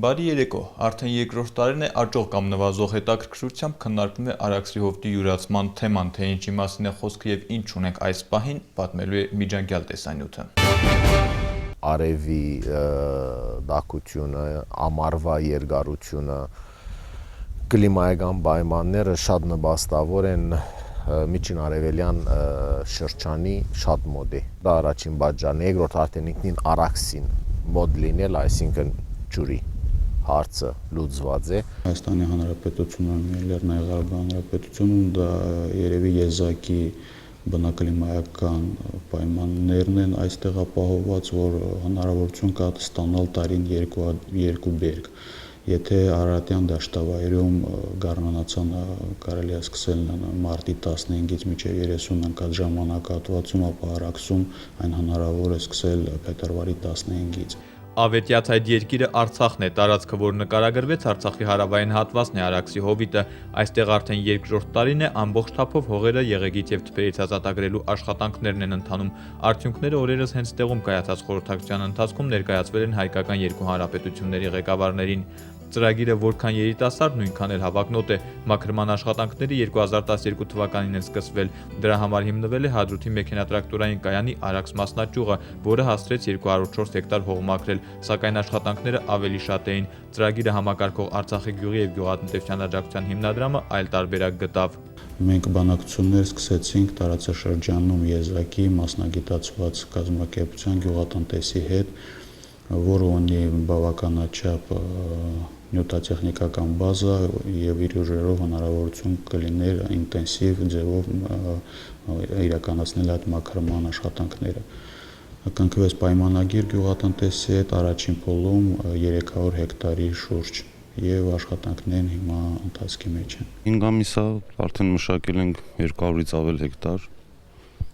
Բարի երեկո, արդեն երկրորդ տարին է աճող կամ նվազող հետաքրքրությամբ քննարկվում է Արաքսի հովտի յուրացման թեման, թե ինչի մասին է խոսքը եւ ինչ ունենք այս պահին, պատմելու է միջանկյալ տեսանյութը։ Արևի տաքությունը, ամառվա երկարությունը, կլիմայական պայմանները շատ նպաստավոր են միջին արևելյան շրջանի շատ մոտ է։ Դա առաջին պատճառն է, երկրորդ արդեն ինքնին Արաքսին մոտ լինել, այսինքն ջուրի հարցը լուծված է։ Հայաստանի Հանրապետությունում, Լեռնային Ղարաբաղի Հանրապետությունում դա երևի եզակի բնակլիմայական պայմաններն են այստեղ ապահովված, որ հնարավորություն կա ստանալ տարին երկու բերք։ Եթե Արարատյան դաշտավայրում գարնանացանը կարելի է սկսել մարտի 15-ից մինչև 30 ընկած ժամանակահատվածում, ապա Արաքսում այն հնարավոր է սկսել փետրվարի 15-ից։ Ավետյաց այդ երկիրը Արցախն է, տարածքը, որ նկարագրվեց Արցախի հարավային հատվածն է Արաքսի հովիտը, այստեղ արդեն երկրորդ տարին է ամբողջ թափով հողերը եղեգից եւ թփերից ազատագրելու աշխատանքներն են ընթանում։ Արդյունքները օրերս հենց տեղում կայացած խորհրդակցության ընթացքում ներկայացվել են հայկական երկու հանրապետությունների ղեկավարներին։ Ծրագիրը որքան երիտասարդ, նույնքան էլ հավակնոտ է։ Մաքրման աշխատանքները 2012 թվականին են սկսվել։ Դրա համար հիմնվել է Հադրութի մեքենատրակտորային կայանի Արաքս մասնաճյուղը, որը հասցրեց 204 հեկտար հող մաքրել, սակայն աշխատանքները ավելի շատ էին։ Ծրագիրը համակարգող Արցախի գյուղի եւ գյուղատնտեսության աջակցության հիմնադրամը այլ տարբերակ գտավ։ Մենք բանակցություններ սկսեցինք տարածաշրջանում եզակի մասնագիտացված կազմակերպության գյուղատնտեսի հետ, որը ունի բավականաչափ նյութատեխնիկական բազա եւ իր ուժերով հնարավորություն կլիներ ինտենսիվ ձևով իրականացնել այդ մաքրման աշխատանքները։ Կնքվեց պայմանագիր գյուղատնտեսի հետ առաջին փուլում 300 հեկտարի շուրջ եւ աշխատանքներն հիմա ընթացքի մեջ են։ 5 ամիս է արդեն մշակել ենք 200-ից ավել հեկտար,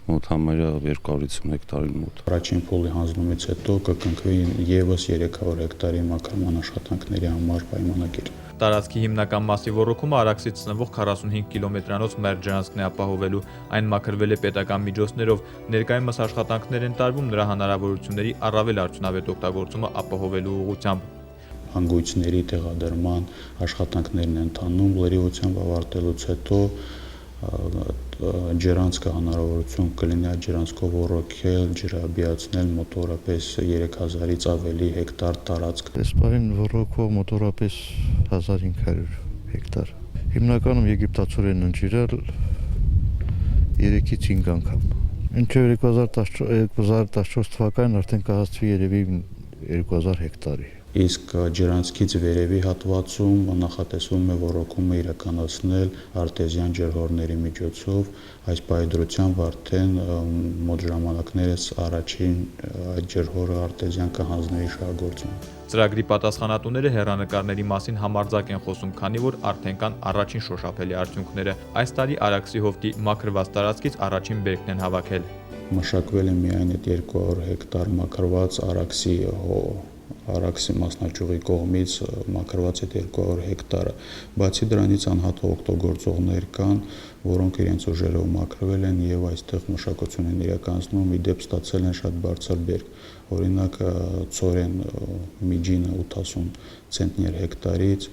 մոտ համարյա 250 հեկտարին մոտ։ Առաջին փուլի հանձնումից հետո կկնքվի եւս 300 հեկտարի մաքրման աշխատանքների համար պայմանագիր։ Տարածքի հիմնական մասի ոռոգումը Արաքսից ծնվող 45 կիլոմետրանոց մերձ ջրանցքն է ապահովելու, այն մաքրվել է պետական միջոցներով, ներկայումս աշխատանքներ են տարվում նրա հնարավորությունների առավել արդյունավետ օգտագործումը ապահովելու ուղղությամբ։ Հանգույցների տեղադրման աշխատանքներն են ընթանում, լրիվությամբ ավարտելուց հետո ջրանցքը հնարավորություն կլինի այդ ջրանցքով ոռոգել, ջրաբիացնել մոտորապես 3000-ից ավելի հեկտար տարածք։ Այս պահին ոռոգվող մոտորապես 1500 հեկտար։ Հիմնականում եգիպտացոր են ընջիրել 3-ից 5 անգամ։ Մինչև 2014 թվականին արդեն կհասցվի երևի 2000 հեկտարի։ Իսկ ջրանցքից վերևի հատվածում նախատեսվում է ոռոգումը իրականացնել արտեզյան ջրհորների միջոցով, այս պայդրությամբ արդեն մոտ ժամանակներս առաջին այդ ջրհորը արտեզյան կհանձնվի շահագործման։ Ծրագրի պատասխանատուները հեռանկարների մասին համարձակ են խոսում, քանի որ արդեն կան առաջին շոշափելի արդյունքները։ Այս տարի Արաքսի հովտի մաքրված տարածքից առաջին բերքն են հավաքել։ Մշակվել է միայն այդ 200 հեկտար մաքրված Արաքսի մասնաճյուղի կողմից մաքրված է 200 հեկտարը, բացի դրանից անհատող օգտագործողներ կան, որոնք իրենց ուժերով մաքրվել են եւ այստեղ մշակություն են իրականացնում, իդեպ ստացել են շատ բարձր բերք, օրինակ ծորեն միջինը 80 ցենտներ հեկտարից,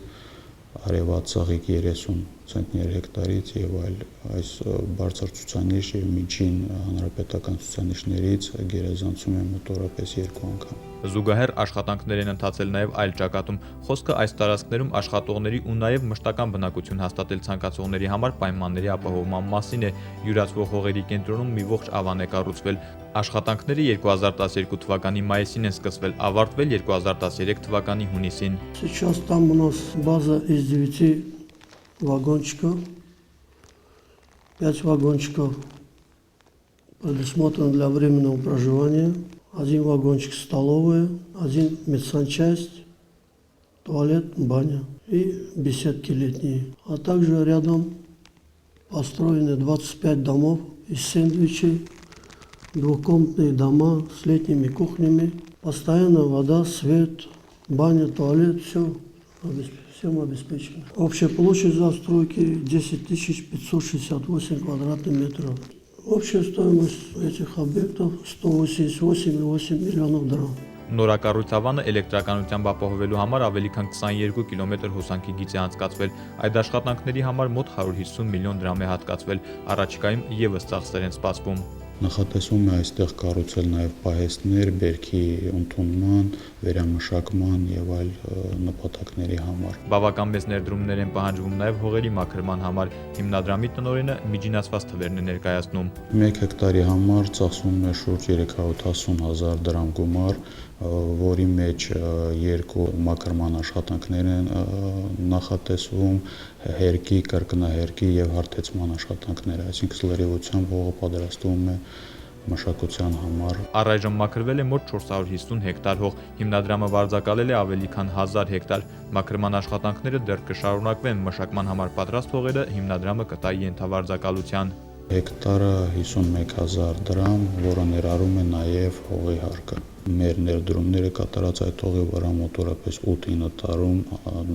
արևածաղիկ 30 ցենտներ հեկտարից եւ այլ, այս բարձր ցուցանիշ եւ միջին հանրապետական ցուցանիշներից գերազանցում է մոտորապես 2 անգամ։ Զուգահեռ աշխատանքներ են ընթացել նաև այլ ճակատում։ Խոսքը այս տարածքներում աշխատողների ու նաև մշտական բնակություն հաստատել ցանկացողների համար պայմանների ապահովման մասին է։ Յուրացվող հողերի կենտրոնում մի ողջ ավան է կառուցվել։ Աշխատանքները 2012 թվականի մայիսին են սկսվել, ավարտվել 2013 թվականի հունիսին։ Сейчас там у нас база из 9 вагончиков. 5 вагончиков предусмотрено для временного проживания. Один вагончик столовая, один медсанчасть, туалет, баня и беседки летние. А также рядом построены 25 домов из сэндвичей, двухкомнатные дома с летними кухнями. Постоянно вода, свет, баня, туалет, все всем обеспечено. Общая площадь застройки 10 568 квадратных метров. Общая стоимость этих объектов 188,8 миллионов драм. Նորակառույց ավանը էլեկտրականությամբ ապահովելու համար ավելի քան 22 կիլոմետր հոսանքի գիծ է անցկացվել։ Այդ աշխատանքների համար մոտ 150 միլիոն դրամ է հատկացվել։ Առաջիկայում ևս ծախսեր են սպասվում։ Նախատեսվում է այստեղ կառուցել նաև պահեստներ բերքի ընդունման, վերամշակման եւ այլ նպատակների համար։ Բավական մեծ ներդրումներ են պահանջվում նաև հողերի մաքրման համար։ Հիմնադրամի տնօրենը միջինացված թվերն է ներկայացնում։ 1 հեկտարի համար ծախսվում է շուրջ 380,000 դրամ գումար, որի մեջ 2 մաքրման աշխատանքներ են նախատեսվում, հերկի, կրկնահերկի եւ հարթեցման աշխատանքներ, այսինքն լրիվությամբ հողը պատրաստվում է մշակության համար։ Առայժմ մաքրվել է մոտ 450 հեկտար հող, հիմնադրամը վարձակալել է ավելի քան 1000 հեկտար։ Մաքրման աշխատանքները դեռ կշարունակվեն, մշակման համար պատրաստ հողերը հիմնադրամը կտա ենթավարձակալության։ Հեկտարը 51,000 դրամ, որը ներառում է նաև հողի հարկը։ Մեր ներդրումները կատարած այդ հողի վրա մոտորապես 8-9 տարում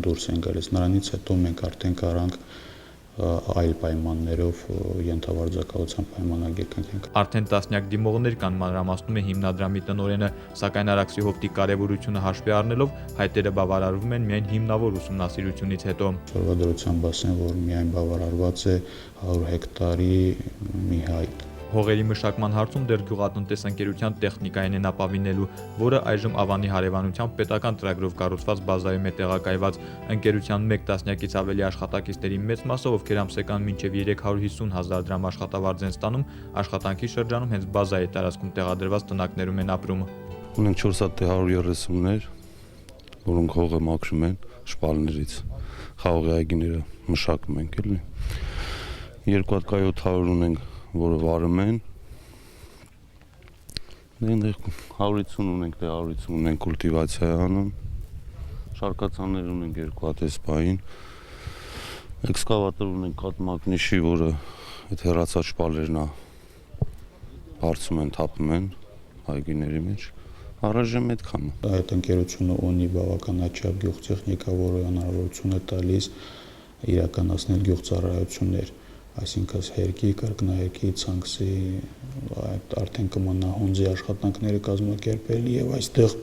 դուրս են գալիս։ Նրանից հետո մենք արդեն կարանք այլ պայմաններով ենթավարձակալության պայմանագիր կնքենք։ Արդեն տասնյակ դիմողներ կան, մանրամասնում է հիմնադրամի տնօրենը, սակայն Արաքսի հովտի կարևորությունը հաշվի առնելով հայտերը բավարարվում են միայն հիմնավոր ուսումնասիրությունից հետո։ Սորվադրության բասեն, որ միայն բավարարված է 100 հեկտարի մի հայտ։ Հողերի մշակման հարցում դեռ գյուղատնտեսընկերության տեխնիկային են ապավինելու, որը այժմ Ավանի հարևանությամբ պետական ծրագրով կառուցված բազայում է տեղակայված։ Ընկերության 1 տասնյակից ավելի աշխատակիցների մեծ մասը, ովքեր ամսական մինչև 350,000 դրամ աշխատավարձ են ստանում, աշխատանքի շրջանում հենց բազայի տարածքում տեղադրված տնակներում են ապրում։ Ունենք 4 հատ 130-ներ, որոնք հողը մաքրում են շպալներից, խաղողի այգիները մշակում ենք, էլի։ 2 հատ կայ 700 ունենք, որը վարում են։ Այնտեղ 150 ունենք, 150 ունենք կուլտիվացիա անում։ Շարքացաններ ունենք 2 հատ էսպային։ Էքսկավատոր ունենք կատմակնիշի, որը այդ հեռացած շպալերն է բարձում են, թափում են այգիների մեջ։ Առայժմ այդքան է։ Այդ ընկերությունը ունի բավականաչափ գյուղտեխնիկա, որը հնարավորություն է տալիս իրականացնել գյուղծառայություններ, այսինքն հերկի, կրկնահերկի, ցանքսի, այդ արդեն կմնա հունձի աշխատանքները կազմակերպել եւ այստեղ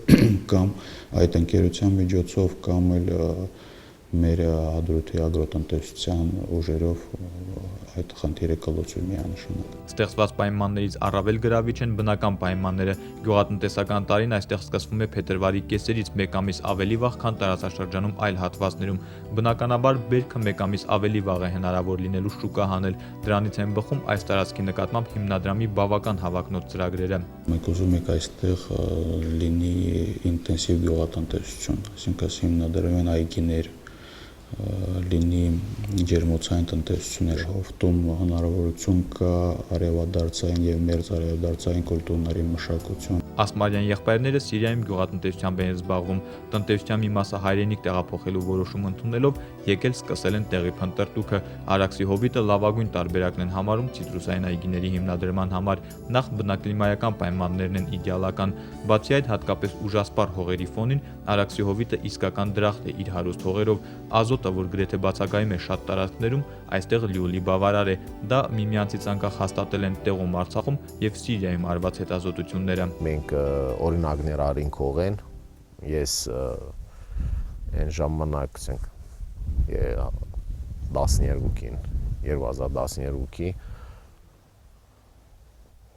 կամ այդ ընկերության միջոցով կամ էլ մեր Հադրութի ագրոտնտեսության ուժերով այդ խնդիրը կլուծվի միանշանակ։ Ստեղծված պայմաններից առավել գրավիչ են բնական պայմանները։ Գյուղատնտեսական տարին այստեղ սկսվում է փետրվարի կեսերից 1 ամիս ավելի վաղ, քան տարածաշրջանում այլ հատվածներում։ Բնականաբար բերքը 1 ամիս ավելի վաղ է հնարավոր լինելու շուկա հանել։ Դրանից են բխում այս տարածքի նկատմամբ հիմնադրամի բավական հավակնոտ ծրագրերը։ Մենք ուզում ենք այստեղ լինի ինտենսիվ գյուղատնտեսություն, այսինքն հիմնադրվեն այգիներ, լինի ջերմոցային տնտեսություններ, հովտում հնարավորություն կա արևադարձային եւ մերձարևադարձային կուլտուրների մշակություն։ Ասմարյան եղբայրները Սիրիայում գյուղատնտեսությամբ են զբաղվում։ Տնտեսության մի մասը հայրենիք տեղափոխելու որոշում ընդունելով եկել սկսել են տեղի փնտրտուքը։ Արաքսի հովիտը լավագույն տարբերակն են համարում ցիտրուսային այգիների հիմնադրման համար։ Նախ բնակլիմայական պայմաններն են իդեալական։ Բացի այդ, հատկապես ուժասպառ հողերի ֆոնին Արաքսի հովիտը իսկական դրախտ է իր հարուստ հողերով։ Ազոտը, որ գրեթե բացակայում է շատ տարածքներում, այստեղ լիոլի բավարար է։ Դա միմյանցից անկախ հաստատել են տեղում Արցախում եւ Սիրիայում արված հետազոտությունները։ Մենք օրինակներ արինք հողեն, ես այն ժամանակ ասենք 12-ին 2012-ի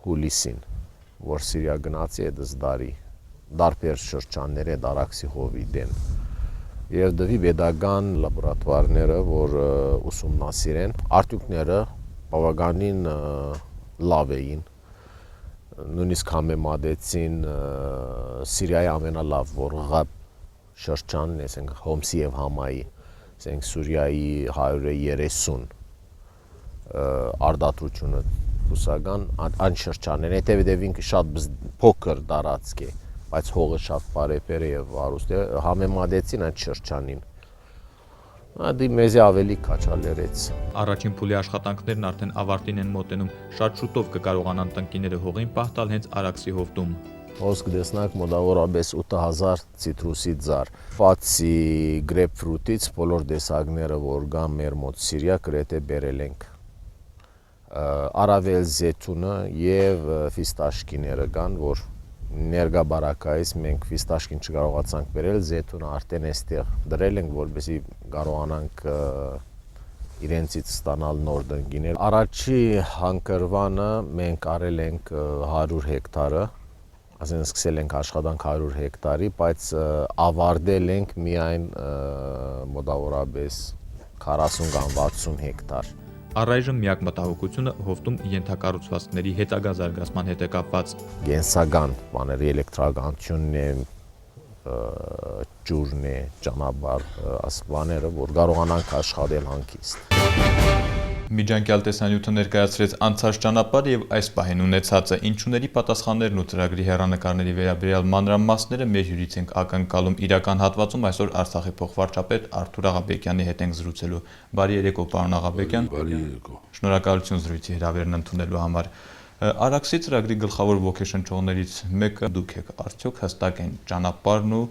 հուլիսին, որ Սիրիա գնացի այդս դարի դարբեր շրջանների Արաքսի հովիտեն եւ դվի pedagogan լաբորատվարները, որ ուսումնասիրեն, արդյունքները բավականին լավ էին, նույնիսկ համեմատեցին Սիրիայի ամենալավ ողղապ շրջանն, ասենք Հոմսի եւ Համայի, ասենք Սուրիայի 130 արդատրությունը բուսական այն շրջաններ, հետեւեդև ինքը շատ փոքր տարածք է, բայց հողը շատ բարեպեր է եւ հարուստ է, համեմատեցին այդ շրջանին։ Դի մեզի ավելի քաչալերեց։ Առաջին փուլի աշխատանքներն արդեն ավարտին են մոտենում։ Շատ շուտով կկարողանան տնկիները հողին պահտալ հենց Արաքսի հովտում։ Ոսկ դեսնակ մոտավորապես 8000 ցիտրուսի ձար։ Բացի գրեփֆրուտից բոլոր դեսակները, որ կան մեր մոտ Սիրիա, գրեթե բերել ենք։ Արավել զեթունը եւ ֆիստաշկիները կան, որ Ներգա բարակայից մենք ֆիստաշկին չկարողացանք բերել, զեյթունը արդեն այստեղ դրել ենք, որպեսզի կարողանանք իրենցից ստանալ նոր դնգիներ։ Առաջի հանգրվանը մենք արել ենք 100 հեկտարը, ասեն սկսել ենք աշխատանք 100 հեկտարի, բայց ավարտել ենք միայն մոտավորապես 40 կամ 60 հեկտար։ Առայժմ միակ մտահոգությունը հովտում ենթակառուցվածքների հետագա զարգացման հետ է կապված։ Գենսական բաների էլեկտրականությունն է, ջուրն է, ճանապարհ, բաները, որ կարողանանք աշխատել հանգիստ։ Միջանկյալ տեսանյութը ներկայացրեց անցած ճանապարհը եւ այս պահին ունեցածը ինչուների պատասխաններն ու ծրագրի հեռանկարների վերաբերյալ մանրամասները մեր հյուրից ենք ակնկալում իրական հատվածում այսօր Արցախի փոխվարչապետ Արթուր Աղաբեկյանի հետ ենք զրուցելու։ Բարի երեկո, պարոն Աղաբեկյան։ Բարի երեկո։ Շնորհակալություն զրույցի հրավերն ընդունելու համար։ Արաքսի ծրագրի գլխավոր ոգեշնչողներից մեկը դուք եք, արդյոք հստակ են ճանապարհն ու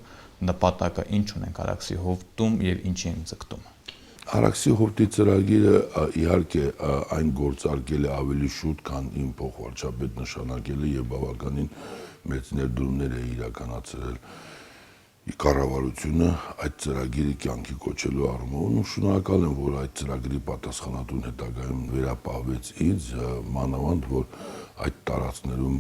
նպատակը ինչ ունենք Արաքսի հովտում եւ ինչի են ձգտում։ Արաքսի հովտի ծրագիրը իհարկե այն գործարկել է ավելի շուտ, քան իմ փոխվարչապետ նշանակել է եւ բավականին մեծ ներդրումներ է իրականացրել կառավարությունը այդ ծրագիրը կյանքի կոչելու առումով ու շնորհակալ եմ, որ այդ ծրագրի պատասխանատուն հետագայում վերապահվեց ինձ, մանավանդ որ այդ տարածքներում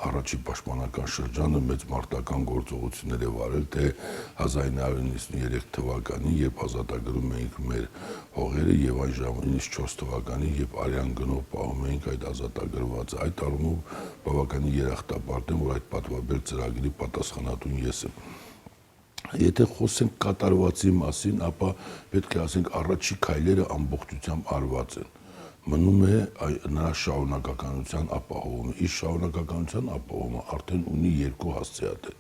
առաջի պաշտպանական շրջանը մեծ մարտական գործողություններ է վարել, թե 1993 թվականին, երբ ազատագրում էինք մեր հողերը եւ այն ժամանակ 94 թվականին, երբ արյան գնով պահում էինք այդ ազատագրվածը, այդ առումով բավականին երախտապարտ եմ, որ այդ պատվաբեր ծրագրի պատասխանատուն ես եմ։ Եթե խոսենք կատարվածի մասին, ապա պետք է ասենք առաջի քայլերը ամբողջությամբ արված են։ Մնում է նրա շարունակականության ապահովումը։ Իր շարունակականության ապահովումը արդեն ունի երկու հասցեատեր։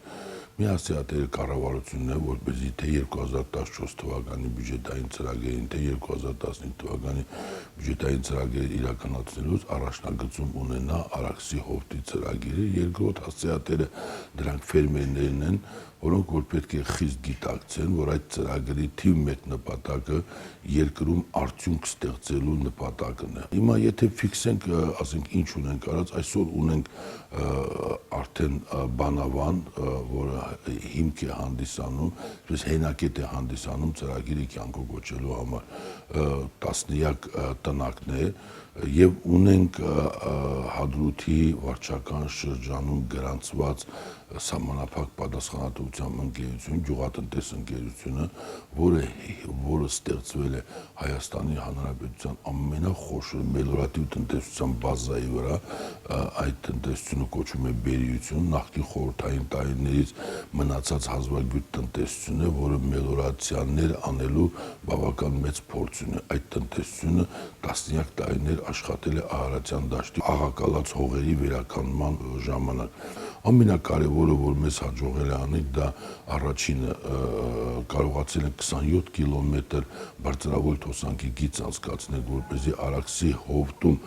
Մի հասցեատերը կառավարությունն է, որպեսզի թե 2014 թվականի բյուջետային ծրագրերին, թե 2015 թվականի բյուջետային ծրագրերը իրականացնելուց առաջնագծում ունենա Արաքսի հովտի ծրագիրը։ Երկրորդ հասցեատերը դրանք ֆերմերներն են, որոնք որ պետք է խիստ գիտակցեն, որ այդ ծրագրի թիվ 1 նպատակը երկրում արդյունք ստեղծելու նպատակն է։ Հիմա եթե ֆիքսենք, ասենք ինչ ունենք արած, այսօր ունենք արդեն բանավան, որը հիմք է հանդիսանում, այսպես հենակետ է հանդիսանում ծրագիրը կյանքի կոչելու համար, տասնյակ տնակներ եւ ունենք Հադրութի վարչական շրջանում գրանցված սահմանափակ պատասխանատվությամբ ընկերություն, գյուղատնտես ընկերությունը, որը ստեղծվել է Հայաստանի Հանրապետության ամենախոշոր մելորատիվ տնտեսության բազայի վրա, այդ տնտեսությունը կոչվում է բերիություն, նախկին խորհրդային տարիներից մնացած հազվագյուտ տնտեսություն է, որը մելորացիաներ անելու բավական մեծ փորձ ունի։ Այդ տնտեսությունը տասնյակ տարիներ աշխատել է Ահարացյան դաշտի աղակալած հողերի վերականգնման ժամանակ։ Ամենակարևորը, որ մեզ հաջողել է անել, դա առաջինը կարողացել են 27 կիլոմետր բարձրավոլտ հոսանքի գիծ անցկացնել, որպեսզի Արաքսի հովտում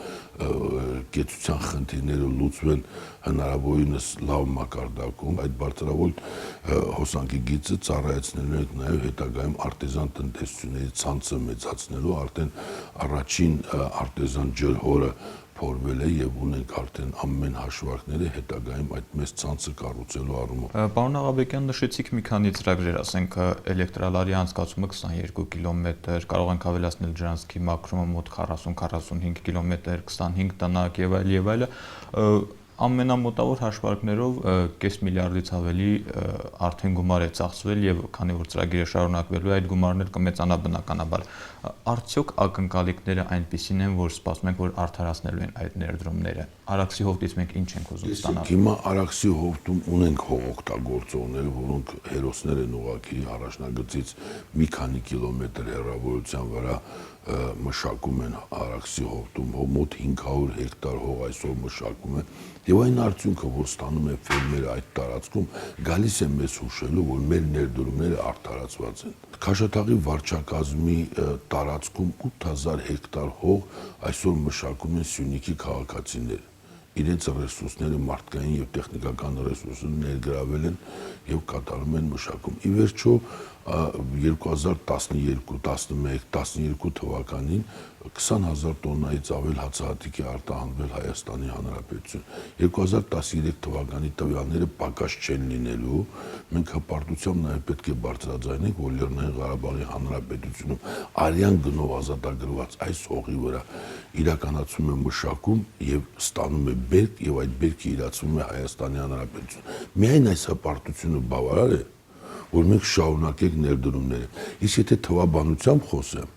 կեցության խնդիրները լուծվեն հնարավորինս լավ մակարդակում։ Այդ բարձրավոլտ հոսանքի գիծը ծառայեցնելու ենք նաև հետագայում արտեզան տնտեսությունների ցանցը մեծացնելու, արդեն առաջին արտեզան ջրհորը փորվել է եւ ունենք արդեն ամեն հաշվարկները հետագայում այդ մեծ ցանցը կառուցելու առումով։ Պարոն Աղաբեկյան, նշեցիք մի քանի ծրագրեր, ասենք էլեկտրալարի անցկացումը 22 կիլոմետր, կարող ենք ավելացնել ջրանցքի մաքրումը մոտ 40-45 կիլոմետր, 25 տնակ եւ այլ, ամենամոտավոր հաշվարկներով կես միլիարդից ավելի արդեն գումար է ծախսվել եւ քանի որ ծրագիրը շարունակվելու է, այդ գումարներ կմեծանա բնականաբար։ Արդյոք ակնկալիքները այնպիսին են, որ սպասում ենք, որ արդարացնելու են այդ ներդրումները։ Արաքսի հովտից մենք ինչ ենք ուզում ստանալ։ Հիմա Արաքսի հովտում ունենք հողօգտագործողներ, որոնք հերոսներ են ուղղակի առաջնագծից մի քանի կիլոմետր հեռավորության վրա մշակում են Արաքսի հովտում, մոտ 500 հեկտար հող այսօր մշակում են, եւ այն արդյունքը, որ ստանում է ֆերմերը այդ տարածքում, գալիս է մեզ հուշելու, որ մեր ներդրումները արդարացված են։ Քաշաթաղի վարչակազմի տարածքում 8000 հեկտար հող այսօր մշակում են Սյունիքի քաղաքացիները։ Իրենց ռեսուրսները, մարդկային եւ տեխնիկական ռեսուրսները ներգրավել են եւ կատարում են մշակում։ Ի վերջո, 2012 թվականին 20,000 տոննայից ավել հացահատիկ է արտահանվել Հայաստանի Հանրապետություն։ 2013 թվականի տվյալները պակաս չեն լինելու, մենք հպարտությամբ նաև պետք է բարձրաձայնենք, որ Լեռնային Ղարաբաղի Հանրապետությունում արյան գնով ազատագրված այս հողի վրա իրականացում է մշակում եւ ստանում է բերք եւ այդ բերքը իրացվում է Հայաստանի Հանրապետություն։ Միայն այս հպարտությունը բավարար է, որ մենք շարունակենք ներդրումները։ Իսկ եթե թվաբանությամբ խոսեմ,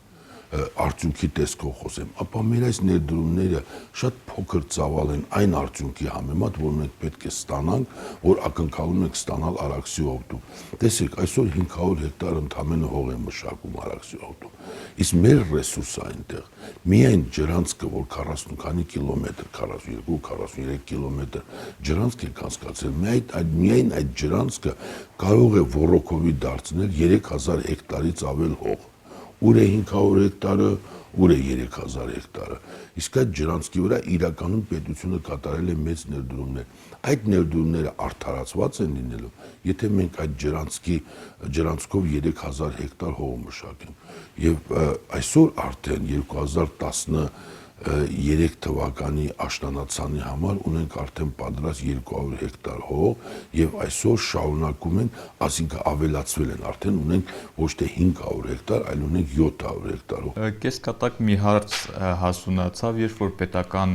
արդյունքի տեսքով խոսեմ, ապա մեր այս ներդրումները շատ փոքր ծավալ են այն արդյունքի համեմատ, որ մենք պետք է ստանանք, որ ակնկալում ենք ստանալ Արաքսի հովտում։ Տեսեք, այսօր 500 հեկտար ընդամենը հող է մշակում Արաքսի հովտում։ Իսկ մեր ռեսուրսը այնտեղ միայն ջրանցքը, որ 40 քանի կիլոմետր, 42-43 կիլոմետր ջրանցք եք անցկացրել, միայն այդ ջրանցքը կարող է ոռոգովի դարձնել 3000 հեկտարից ավել հող։ Ուր է 500 հեկտարը, ուր է 3000 հեկտարը։ Իսկ այդ ջրանցքի վրա իրականում պետությունը կատարել է մեծ ներդրումներ։ Այդ ներդրումները արդարացված են լինելու, եթե մենք այդ ջրանցքով 3000 հեկտար հող մշակենք։ Եվ այսօր արդեն 2013 թվականի աշնանացանի համար ունենք արդեն պատրաստ 200 հեկտար հող եւ այսօր շարունակում ենք, այսինքն ավելացվել են, արդեն ունենք ոչ թե 500 հեկտար, այլ ունենք 700 հեկտար հող։ Կեսկատակ մի հարց հասունացավ, երբ որ պետական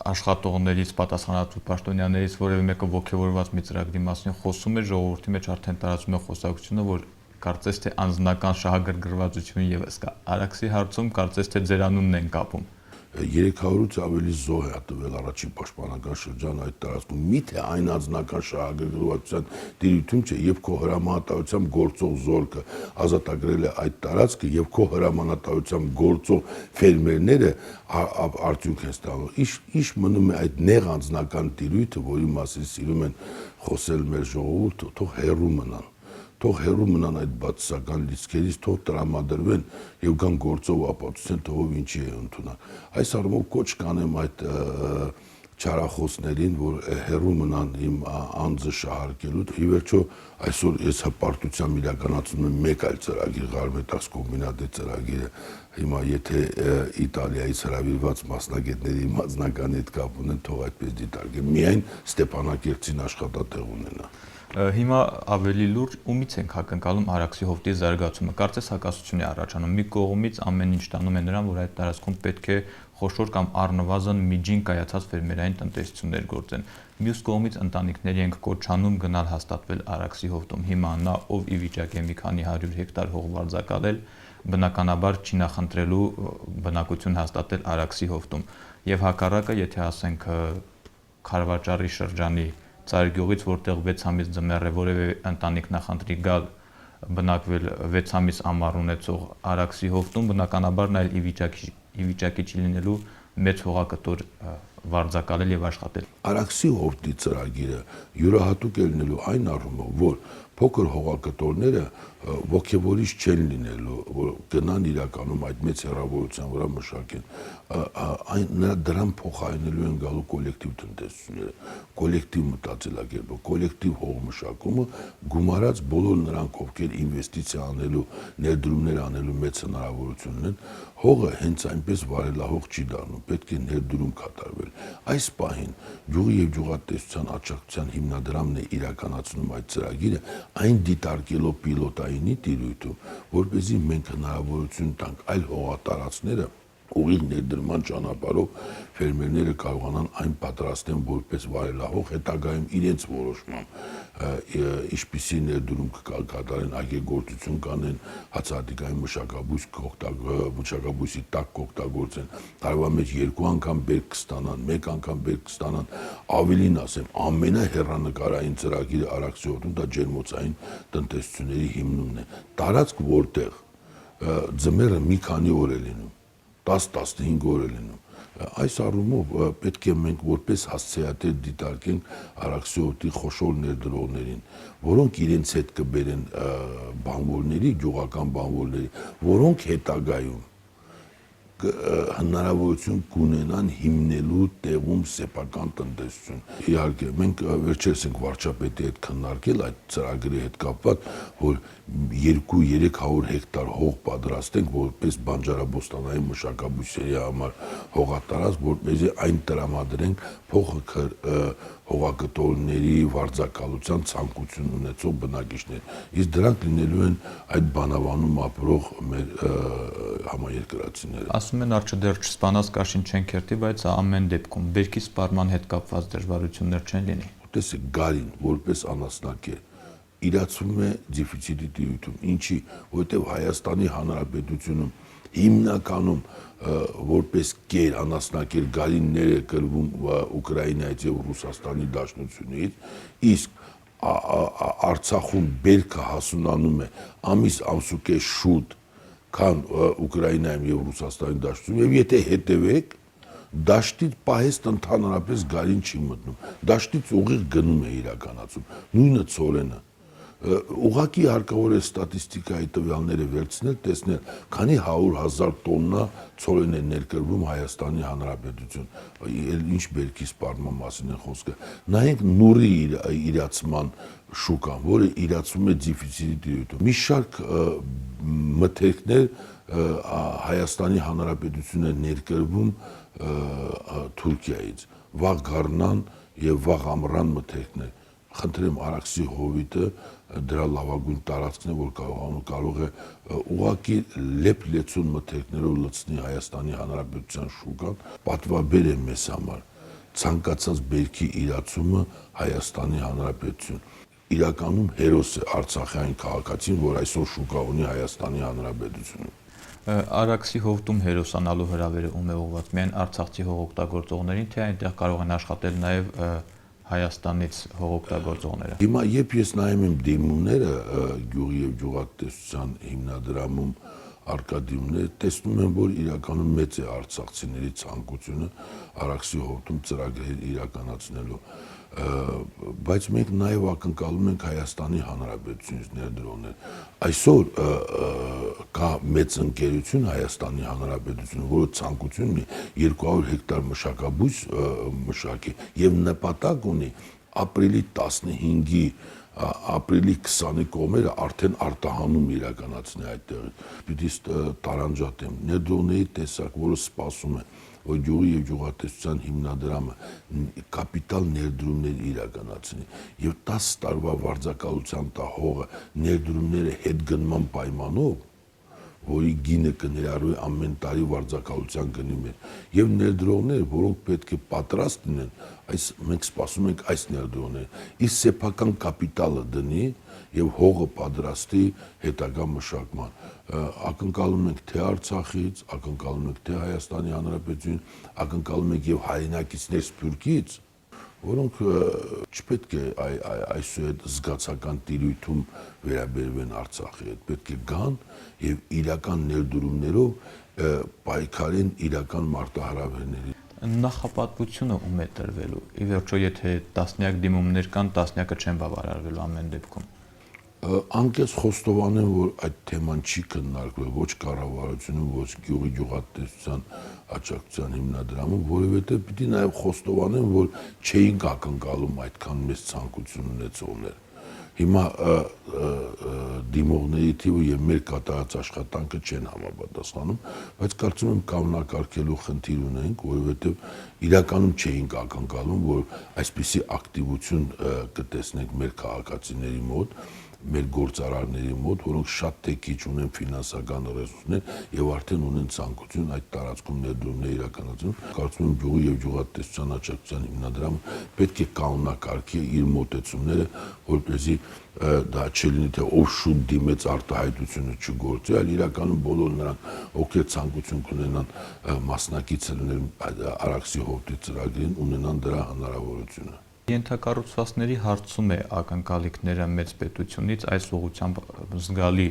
աշխատողներից, պատասխանատու պաշտոնյաներից որևէ մեկը ողջավորված մի ծրագրի մասին խոսում է, ժողովրդի մեջ արդեն տարածում է խոսակցությունը, որ կարծես թե անձնական շահագրգռվածություն եւս կա։ Արաքսի հարցում կարծես թե ձեր անունն են կապում։ 300-ից ավելի զոհ է տվել առաջին պաշտպանական շրջան այդ տարածքում։ Միթե այն անձնական շահագրգռվածության դիրույթում չէ, եւ քո հրամանատարությամբ գործող զորքը ազատագրել է այդ տարածքը եւ քո հրամանատարությամբ գործող ֆերմերները արդյունք են ստանում։ Ինչ մնում է այդ նեղ անձնական դիրույթը, որի մասին սիրում են խոսել մեր ժողովուրդը, թող հեռու մնան։ Թող հեռու մնան այդ բացասական լիցքերից, թող տրամադրվեն եւ կան գործով ապացուցեն, թե ով ինչի է ընդունան։ Այս առումով կոչ կանեմ այդ չարախոսներին, որ հեռու մնան իմ անձը շահարկելու։ Ի վերջո այսօր ես հպարտությամբ իրականացնում եմ մեկ այլ ծրագիր, Ղարմետաքս կոմբինատի ծրագիրը։ Հիմա եթե Իտալիայից հրավիրված մասնագետների մասնականի հետ կապ ունեն, թող այդպես դիտարկեն։ Միայն Ստեփանակերտին աշխատատեղ ունենա։ Հիմա ավելի լուրջ ումից ենք ակնկալում Արաքսի հովտի զարգացումը։ Կարծես հակասություն է առաջանում։ Մի կողմից ամեն ինչ տանում է նրան, որ այդ տարածքում պետք է խոշոր կամ առնվազն միջին կայացած ֆերմերային տնտեսություններ գործեն։ Մյուս կողմից ընտանիքների ենք կոչանում գնալ հաստատվել Արաքսի հովտում։ Հիմա նա, ով ի վիճակի է մի քանի 100 հեկտար հող վարձակալել, բնականաբար չի նախընտրելու բնակություն հաստատել Արաքսի հովտում։ Եվ հակառակը, եթե ասենք Խարվաճարի շրջանի Ծայրգյուղից, որտեղ 6 ամիս ձմեռ է, որևէ ընտանիք նախընտրի գալ բնակվել 6 ամիս ամառ ունեցող Արաքսի հովտում, բնականաբար նա ի վիճակի չի լինելու մեծ հողակտոր վարձակալել եւ աշխատել։ Արաքսի հովտի ծրագիրը յուրահատուկ է լինելու այն առումով, որ փոքր հողակտորները ողջևորիչ չեն լինելու, որ գնան իրականում այդ մեծ հեռավորության վրա մշակեն։ Դրան փոխարինելու են գալու կոլեկտիվ տնտեսությունները, կոլեկտիվ մտածելակերպը, կոլեկտիվ հող մշակումը, գումարած բոլոր նրանք, ովքեր ինվեստիցիա անելու, ներդրումներ անելու մեծ հնարավորություն ունեն, հողը հենց այնպես վարելահող չի դառնում, պետք է ներդրում կատարվել։ Այս պահին գյուղի եւ գյուղատնտեսության աջակցության հիմնադրամն է իրականացնում այդ ծրագիրը, այն դիտարկելով պիլոտայինի տիրույթում, որպեսզի մենք հնարավորություն տանք այլ հողատարածքները ուղիղ ներդրման ճանապարհով ֆերմերները կարողանան այն պատրաստեն որպես վարելահող, հետագայում իրենց որոշմամբ ինչպիսի ներդրում կկատարեն, այգեգործություն կանեն, հացահատիկային մշակաբույսի տակ կօգտագործեն, տարվա մեջ 2 անգամ բերք կստանան, 1 անգամ բերք կստանան, ավելին ասեմ, ամենահեռանկարային ծրագիրը Արաքսի հովտում դա ջերմոցային տնտեսությունների հիմնումն է։ Տարածք, որտեղ ձմեռը մի քանի օր է լինում, 10-15 օր է լինում։ Այս առումով պետք է մենք որպես հասցեատեր դիտարկենք Արաքսի հովտի խոշոր ներդրողներին, որոնք իրենց հետ կբերեն բանվորների, գյուղական բանվորների, որոնք հետագայում հնարավորություն կունենան հիմնելու տեղում սեփական տնտեսություն։ Իհարկե, մենք վերջերս ենք վարչապետի հետ քննարկել այդ ծրագրի հետ կապված, որ 200-300 հեկտար հող պատրաստենք որպես բանջարաբոստանային մշակաբույսերի համար հողատարածք, որպեսզի այն տրամադրենք փոքր հողագտորների վարձակալության ցանկություն ունեցող բնակիչներ։ Իսկ դրանք լինելու են այդ բանավանում ապրող մեր համաերկրացիները։ Ասում են արջը դեռ չսպանած կաշին չեն քերթի, բայց ամեն դեպքում բերքի սպառման հետ կապված դժվարություններ չեն լինի։ Տեսեք, գարին որպես անասնակեր իրացվում է դեֆիցիտի տիրույթում, ինչի, որովհետև Հայաստանի Հանրապետությունում հիմնականում որպես կեր անասնակեր գարինները կրվում Ուկրաինայից եւ Ռուսաստանի Դաշնությունից, իսկ Արցախում բերքը հասունանում է ամսուկես շուտ, քան Ուկրաինայում եւ Ռուսաստանի Դաշնությունում, եւ եթե հետևեք, դաշտից պահեստ ընդհանրապես գարին չի մտնում, դաշտից ուղիղ գնում է իրականացում, նույնը ցորենը։ Ուղղակի հարկավոր է ստատիստիկայի տվյալները վերցնել, տեսնել, քանի 100,000 տոննա ցորեն է ներկրվում Հայաստանի Հանրապետություն, ինչ բերքի սպառման մասին է խոսքը։ Նայենք նուրի իրացման շուկան, որը իրացում է դեֆիցիտի տիրույթում։ Մի շարք մթերքներ Հայաստանի Հանրապետությունը ներկրվում Թուրքիայից, վաղ գառնան եւ վաղ ամռան մթերքներ։ Խնդրեմ Արաքսի հովիտը դրա լավագույն տարածքն է, որ կարող է ուղղակի լեփ-լեցուն մթերքներով լցնի Հայաստանի Հանրապետության շուկան, պատվաբեր է մեզ համար ցանկացած բերքի իրացումը Հայաստանի Հանրապետություն։ Իրականում հերոս է Արցախյան քաղաքացին, որ այսօր շուկա ունի Հայաստանի Հանրապետությունում։ Արաքսի հովտում հերոսանալու հրավերը ում է ուղղված, միայն արցախցի հողօգտագործողներին, թե այնտեղ կարող են աշխատել նաև Հայաստանից հողօգտագործողները։ Հիմա երբ ես նայում եմ դիմումները գյուղի եւ գյուղատնտեսության հիմնադրամում արկադիմներ, տեսնում եմ, որ իրականում մեծ է արցախցիների ցանկությունը Արաքսի հովտում ծրագրեր իրականացնելու, բայց մենք նաև ակնկալում ենք Հայաստանի Հանրապետությունից ներդրողներ։ Այսօր կա մեծ ընկերություն Հայաստանի Հանրապետությունը, որը ցանկություն ունի 200 հեկտար մշակաբույս մշակի եւ նպատակ ունի ապրիլի 15-ի ապրիլի 20-ի կողմերը արդեն արտահանում իրականացնի այդտեղ։ Պիտի տարանջատեմ ներդրողների տեսակ, որը սպասում է, որ գյուղի եւ գյուղատնտեսության հիմնադրամը կապիտալ ներդրումներ իրականացնի եւ 10 տարվա վարձակալության տա հողը ներդրումները հետ գնման պայմանով, որի գինը կներառվի ամեն տարի վարձակալության գնի մեջ եւ ներդրողներ, որոնք պետք է պատրաստ լինեն, մենք սպասում ենք այս ներդրողները, իսկ սեփական կապիտալը դնի եւ հողը պատրաստի հետագա մշակման։ Ակնկալում ենք թե Արցախից, ակնկալում ենք թե Հայաստանի Հանրապետություն, ակնկալում ենք եւ հայրենակիցներ Սփյուռքից, որոնք չպետք է այսուհետ զգացական տիրույթում վերաբերվեն Արցախի հետ, պետք է գան եւ իրական ներդրումներով պայքարեն իրական մարտահրավերների։ Նախապատվությունը ում է տրվելու։ Ի վերջո, եթե տասնյակ դիմումներ կան, տասնյակը չեն բավարարվելու ամեն դեպքում։ Անկես խոստովանեմ, որ այդ թեման չի քննարկվել ոչ կառավարությունում, ոչ գյուղի գյուղատնտեսության աջակցության հիմնադրամում, որովհետև պիտի նաև խոստովանեմ, որ չէինք ակնկալում այդքան մեծ ցանկություն ունեցողներ։ Հիմա դիմողների թիվը եւ մեր կատարած աշխատանքը չեն համապատասխանում, բայց կարծում եմ կանոնակարգելու խնդիր ունենք, որովհետեւ իրականում չէինք ակնկալում, որ այսպիսի ակտիվություն կտեսնենք մեր քաղաքացիների մոտ, մեր գործարարների մոտ, որոնք շատ թե քիչ ունեն ֆինանսական ռեսուրսներ եւ արդեն ունեն ցանկություն այդ տարածքում ներդրումներ իրականացնել։ Կարծում եմ գյուղի եւ գյուղատնտեսության աջակցության հիմնադրամը պետք է կանոնակարգի իր մոտեցումները, որպեսզի դա չլինի թե ով շուտ դիմեց արտահայտությունը չգործի, այլ իրականում բոլոր նրանք, ովքեր ցանկություն կունենան մասնակից լինել Արաքսի հովտի ծրագրին, ունենան դրա հնարավորությունը։ Ենթակառուցվածքների հարցում է ակնկալիքները մեծ պետությունից, այս ուղղությամբ զգալի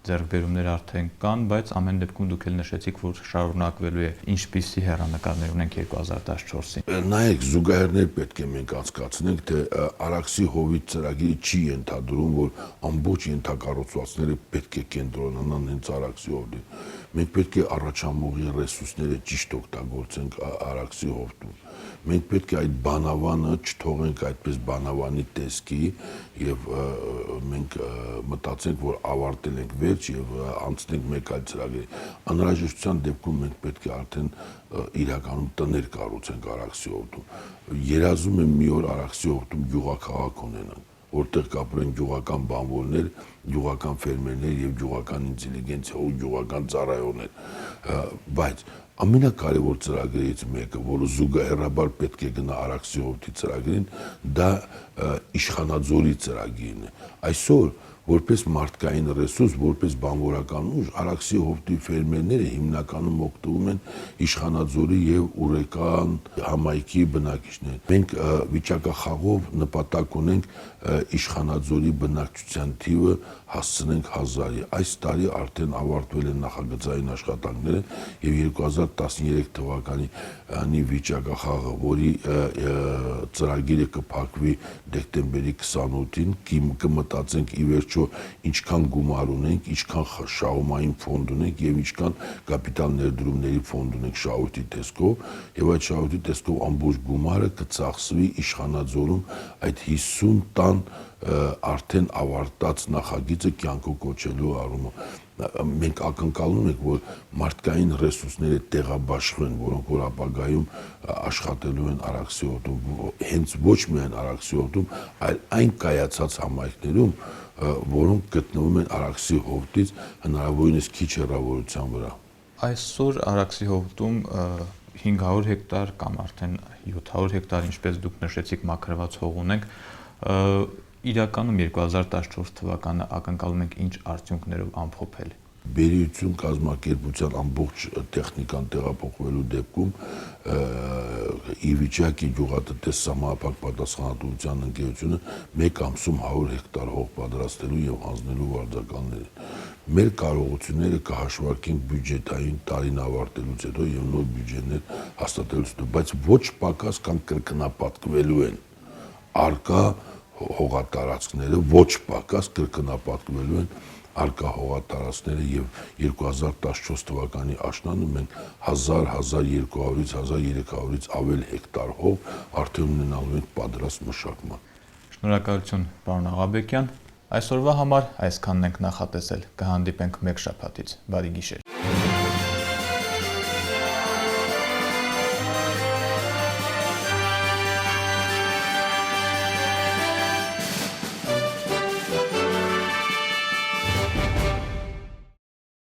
ձեռքբերումներ արդեն կան, բայց ամեն դեպքում դուք էլ նշեցիք, որ շարունակվելու է։ Ինչպիսի հեռանկարներ ունենք 2014-ին։ Նայեք, զուգահեռներ պետք է մենք անցկացնենք, թե Արաքսի հովիտ ծրագիրը չի ենթադրում, որ ամբողջ ենթակառուցվածքները պետք է կենտրոնանան հենց Արաքսի հովտին։ Մենք պետք է առաջամուղի ռեսուրսները ճիշտ օգտագործենք Արաքսի հովտում։ Մենք պետք է այդ բանավանը չթողենք այդպես բանավանի տեսքի եւ մենք մտածենք, որ ավարտել ենք վերջ եւ անցնենք մեկ այլ ծրագրի։ Անհրաժեշտության դեպքում մենք պետք է արդեն իրականում տներ կառուցենք Արաքսի հովտում։ Երազում եմ մի օր Արաքսի հովտում գյուղաքաղաք ունենանք, որտեղ կապրեն գյուղական բանվորներ, գյուղական ֆերմերներ եւ գյուղական ինտելիգենցիա ու գյուղական ծառայողներ, բայց ամենակարևոր ծրագրերից մեկը, որը զուգահեռաբար պետք է գնա Արաքսի հովտի ծրագրին, դա իշխանաձորի ծրագիրն է։ Այսօր որպես մարդկային ռեսուրս, որպես բանվորական ուժ, Արաքսի հովտի ֆերմերները հիմնականում օգտվում են իշխանաձորի եւ Ուրեկան համայնքի բնակիչներ։ Մենք վիճակախաղով նպատակ ունենք իշխանաձորի բնակչության թիվը հասցնենք 1000-ի։ Այս տարի արդեն ավարտվել են նախագծային աշխատանքները եւ 2013 թվականի վիճակախաղը, որի ծրագիրը կփակվի դեկտեմբերի 28-ին, կմտածենք ի վերջո ինչքան գումար ունենք, ինչքան շահումային ֆոնդ ունենք եւ ինչքան կապիտալ ներդրումների ֆոնդ ունենք շահույթի տեսքով, եւ այդ շահույթի տեսքով ամբողջ գումարը կծախսվի իշխանաձորում այդ 50 տան արդեն ավարտած նախագիծը կյանքով կոչելու առումով։ Մենք ակնկալում ենք, որ մարդկային ռեսուրսները տեղաբաշխվեն, որոնք որ ապագայում աշխատելու են Արաքսի հովտում, հենց ոչ միայն Արաքսի հովտում, այլ այն կայացած համայնքներում, որոնք գտնվում են Արաքսի հովտից հնարավորինս քիչ հեռավորության վրա։ Այսօր Արաքսի հովտում 500 հեկտար կամ արդեն 700 հեկտար, ինչպես դուք նշեցիք, մաքրված հող ունենք։ Իրականում 2014 թվականը ակնկալում ենք ինչ արդյունքներով ամփոփել։ Բերիություն կազմակերպության ամբողջ տեխնիկան տեղափոխվելու դեպքում ի վիճակի գյուղատնտես համապարփակ պատասխանատվության ընկերությունը մեկ ամսում 100 հեկտար հող պատրաստելու եւ հանձնելու վարձականներ։ Մեր կարողությունները կհաշվարկենք բյուջետային տարին ավարտելուց հետո եւ նոր բյուջեներ հաստատելուց հետո, բայց ոչ պակաս կամ կրկնապատկվելու են արկա հողատարածքները, ոչ պակաս կրկնապատկվելու են արկա հողատարածքները եւ 2014 թվականի աշնանը մենք 1000-1200-ից 1300-ից ավել հեկտար հող արդեն ունենալու ենք պատրաստ մշակման։ Շնորհակալություն, պարոն Աղաբեկյան։ Այսօրվա համար այսքանն ենք նախատեսել։ Կհանդիպենք մեկ շաբաթից։ Բարի գիշեր։